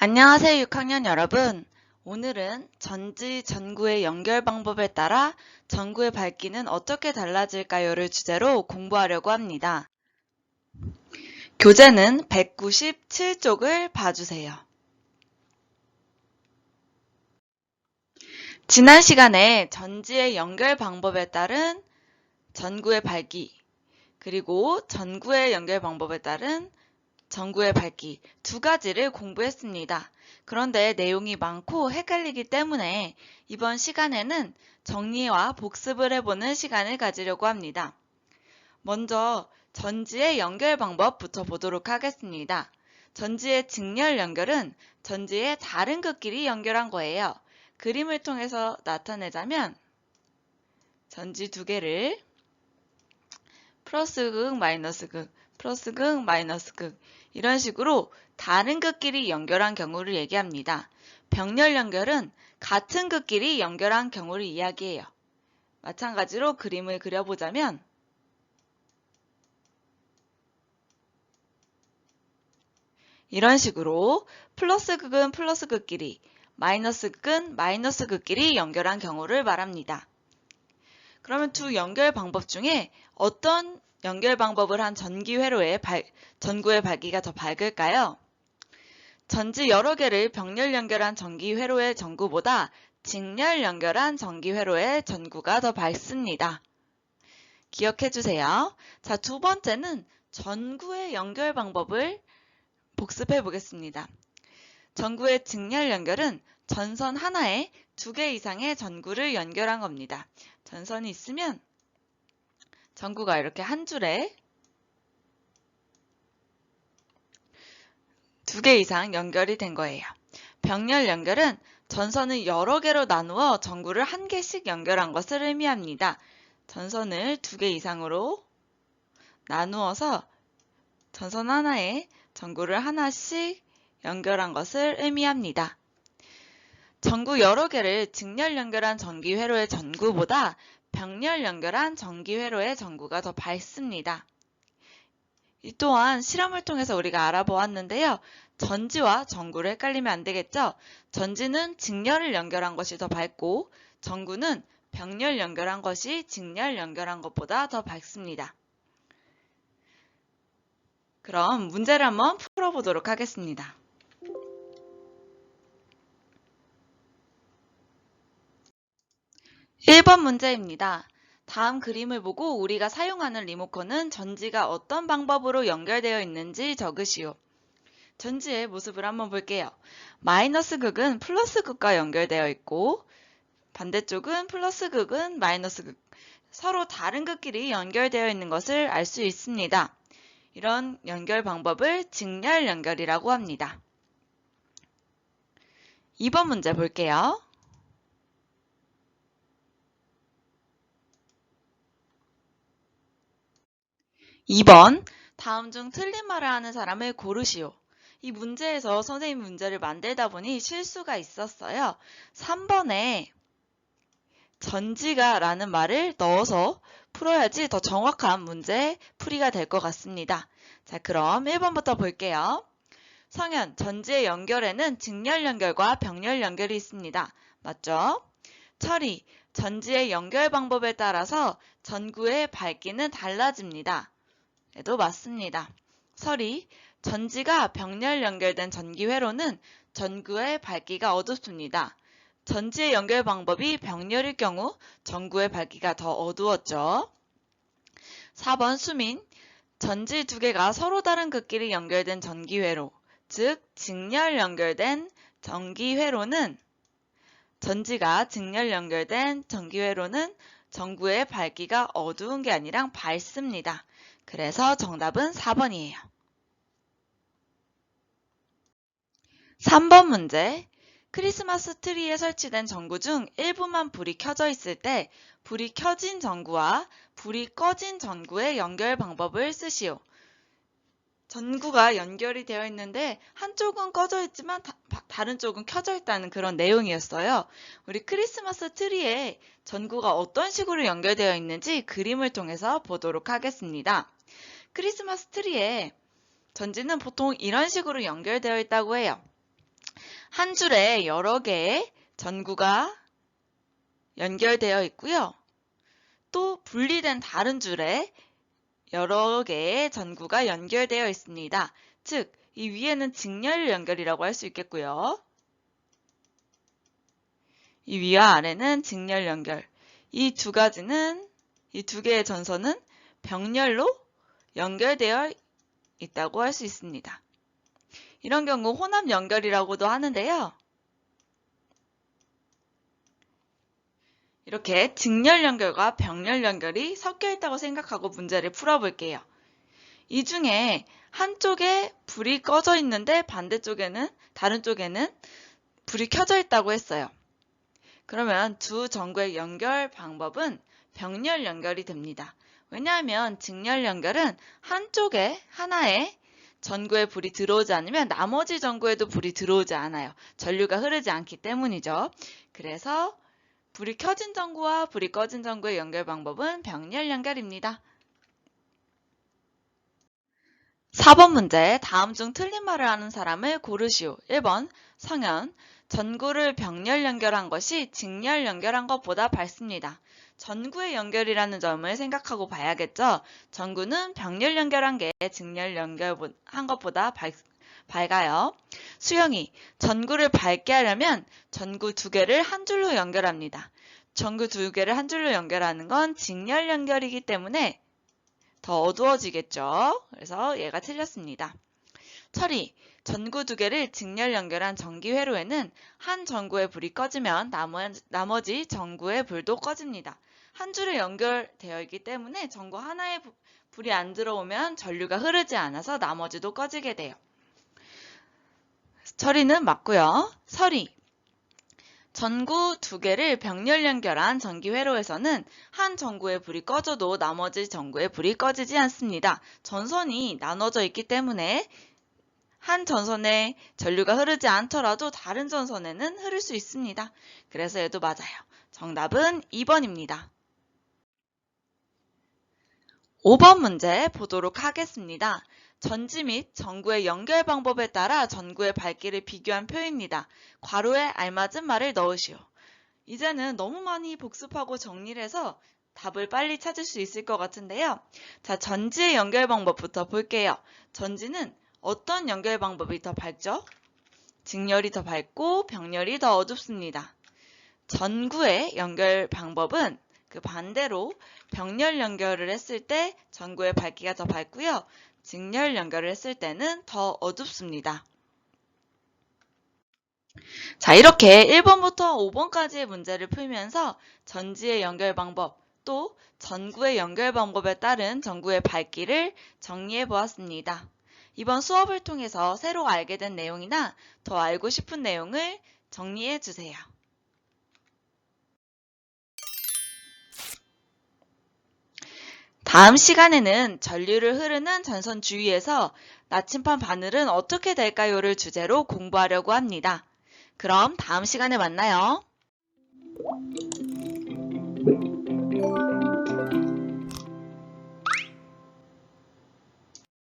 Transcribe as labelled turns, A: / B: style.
A: 안녕하세요, 6학년 여러분. 오늘은 전지 전구의 연결 방법에 따라 전구의 밝기는 어떻게 달라질까요를 주제로 공부하려고 합니다. 교재는 197쪽을 봐주세요. 지난 시간에 전지의 연결 방법에 따른 전구의 밝기, 그리고 전구의 연결 방법에 따른 전구의 밝기 두 가지를 공부했습니다. 그런데 내용이 많고 헷갈리기 때문에 이번 시간에는 정리와 복습을 해보는 시간을 가지려고 합니다. 먼저 전지의 연결 방법부터 보도록 하겠습니다. 전지의 직렬 연결은 전지의 다른 극끼리 연결한 거예요. 그림을 통해서 나타내자면 전지 두 개를 플러스 극, 마이너스 극, 플러스 극, 마이너스 극 이런 식으로 다른 극끼리 연결한 경우를 얘기합니다. 병렬 연결은 같은 극끼리 연결한 경우를 이야기해요. 마찬가지로 그림을 그려보자면 이런 식으로 플러스 극은 플러스 극끼리, 마이너스 극은 마이너스 극끼리 연결한 경우를 말합니다. 그러면 두 연결 방법 중에 어떤 연결 방법을 한 전기 회로의 전구의 밝기가 더 밝을까요? 전지 여러 개를 병렬 연결한 전기 회로의 전구보다 직렬 연결한 전기 회로의 전구가 더 밝습니다. 기억해 주세요. 자, 두 번째는 전구의 연결 방법을 복습해 보겠습니다. 전구의 직렬 연결은 전선 하나에 두 개 이상의 전구를 연결한 겁니다. 전선이 있으면 전구가 이렇게 한 줄에 두 개 이상 연결이 된 거예요. 병렬 연결은 전선을 여러 개로 나누어 전구를 한 개씩 연결한 것을 의미합니다. 전선을 두 개 이상으로 나누어서 전선 하나에 전구를 하나씩 연결한 것을 의미합니다. 전구 여러 개를 직렬 연결한 전기 회로의 전구보다 병렬 연결한 전기 회로의 전구가 더 밝습니다. 이 또한 실험을 통해서 우리가 알아보았는데요. 전지와 전구를 헷갈리면 안 되겠죠? 전지는 직렬을 연결한 것이 더 밝고 전구는 병렬 연결한 것이 직렬 연결한 것보다 더 밝습니다. 그럼 문제를 한번 풀어보도록 하겠습니다. 1번 문제입니다. 다음 그림을 보고 우리가 사용하는 리모컨은 전지가 어떤 방법으로 연결되어 있는지 적으시오. 전지의 모습을 한번 볼게요. 마이너스 극은 플러스 극과 연결되어 있고 반대쪽은 플러스 극은 마이너스 극, 서로 다른 극끼리 연결되어 있는 것을 알 수 있습니다. 이런 연결 방법을 직렬 연결이라고 합니다. 2번 문제 볼게요. 2번, 다음 중 틀린 말을 하는 사람을 고르시오. 이 문제에서 선생님 문제를 만들다 보니 실수가 있었어요. 3번에 전지가 라는 말을 넣어서 풀어야지 더 정확한 문제 풀이가 될 것 같습니다. 자, 그럼 1번부터 볼게요. 성현, 전지의 연결에는 직렬 연결과 병렬 연결이 있습니다. 맞죠? 철이, 전지의 연결 방법에 따라서 전구의 밝기는 달라집니다. 에도 맞습니다. 설이, 전지가 병렬 연결된 전기 회로는 전구의 밝기가 어둡습니다. 전지의 연결 방법이 병렬일 경우 전구의 밝기가 더 어두웠죠. 4번 수민, 전지 두 개가 서로 다른 극끼리 연결된 전기 회로, 즉 직렬 연결된 전기 회로는 전지가 직렬 연결된 전기 회로는 전구의 밝기가 어두운 게 아니라 밝습니다. 그래서 정답은 4번이에요. 3번 문제. 크리스마스 트리에 설치된 전구 중 일부만 불이 켜져 있을 때 불이 켜진 전구와 불이 꺼진 전구의 연결 방법을 쓰시오. 전구가 연결이 되어 있는데 한쪽은 꺼져 있지만 다른 쪽은 켜져 있다는 그런 내용이었어요. 우리 크리스마스 트리에 전구가 어떤 식으로 연결되어 있는지 그림을 통해서 보도록 하겠습니다. 크리스마스 트리에 전지는 보통 이런 식으로 연결되어 있다고 해요. 한 줄에 여러 개의 전구가 연결되어 있고요. 또 분리된 다른 줄에 여러 개의 전구가 연결되어 있습니다. 즉, 이 위에는 직렬 연결이라고 할 수 있겠고요. 이 위와 아래는 직렬 연결. 이 두 개의 전선은 병렬로 연결되어 있다고 할 수 있습니다. 이런 경우 혼합 연결이라고도 하는데요. 이렇게 직렬 연결과 병렬 연결이 섞여 있다고 생각하고 문제를 풀어볼게요. 이 중에 한쪽에 불이 꺼져 있는데 다른 쪽에는 불이 켜져 있다고 했어요. 그러면 두 전구의 연결 방법은 병렬 연결이 됩니다. 왜냐하면 직렬 연결은 하나에 전구에 불이 들어오지 않으면 나머지 전구에도 불이 들어오지 않아요. 전류가 흐르지 않기 때문이죠. 그래서 불이 켜진 전구와 불이 꺼진 전구의 연결 방법은 병렬 연결입니다. 4번 문제, 다음 중 틀린 말을 하는 사람을 고르시오. 1번, 성현. 전구를 병렬 연결한 것이 직렬 연결한 것보다 밝습니다. 전구의 연결이라는 점을 생각하고 봐야겠죠? 전구는 병렬 연결한 게 직렬 연결한 것보다 밝아요. 수영이. 전구를 밝게 하려면 전구 두 개를 한 줄로 연결합니다. 전구 두 개를 한 줄로 연결하는 건 직렬 연결이기 때문에 더 어두워지겠죠. 그래서 얘가 틀렸습니다. 철이. 전구 두 개를 직렬 연결한 전기 회로에는 한 전구의 불이 꺼지면 나머지 전구의 불도 꺼집니다. 한 줄에 연결되어 있기 때문에 전구 하나에 불이 안 들어오면 전류가 흐르지 않아서 나머지도 꺼지게 돼요. 철이는 맞고요. 설이. 전구 두 개를 병렬 연결한 전기 회로에서는 한 전구의 불이 꺼져도 나머지 전구의 불이 꺼지지 않습니다. 전선이 나눠져 있기 때문에 한 전선에 전류가 흐르지 않더라도 다른 전선에는 흐를 수 있습니다. 그래서 얘도 맞아요. 정답은 2번입니다. 5번 문제 보도록 하겠습니다. 전지 및 전구의 연결 방법에 따라 전구의 밝기를 비교한 표입니다. 괄호에 알맞은 말을 넣으시오. 이제는 너무 많이 복습하고 정리를 해서 답을 빨리 찾을 수 있을 것 같은데요. 자, 전지의 연결 방법부터 볼게요. 전지는 어떤 연결 방법이 더 밝죠? 직렬이 더 밝고 병렬이 더 어둡습니다. 전구의 연결 방법은 그 반대로 병렬 연결을 했을 때 전구의 밝기가 더 밝고요. 직렬 연결을 했을 때는 더 어둡습니다. 자, 이렇게 1번부터 5번까지의 문제를 풀면서 전지의 연결 방법, 또 전구의 연결 방법에 따른 전구의 밝기를 정리해 보았습니다. 이번 수업을 통해서 새로 알게 된 내용이나 더 알고 싶은 내용을 정리해 주세요. 다음 시간에는 전류를 흐르는 전선 주위에서 나침반 바늘은 어떻게 될까요를 주제로 공부하려고 합니다. 그럼 다음 시간에 만나요.